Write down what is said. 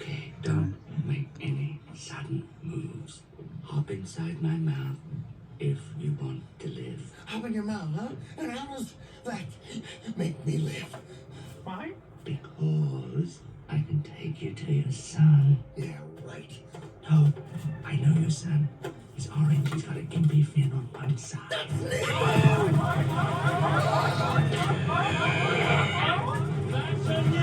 Okay, don't make any sudden moves. Hop inside my mouth if you want to live. Hop in your mouth, huh? And how does that make me live? Why? Because I can take you to your son. Yeah, right. No, I know your son. He's orange. He's got a gimpy fin on one side. That's Nemo! That's a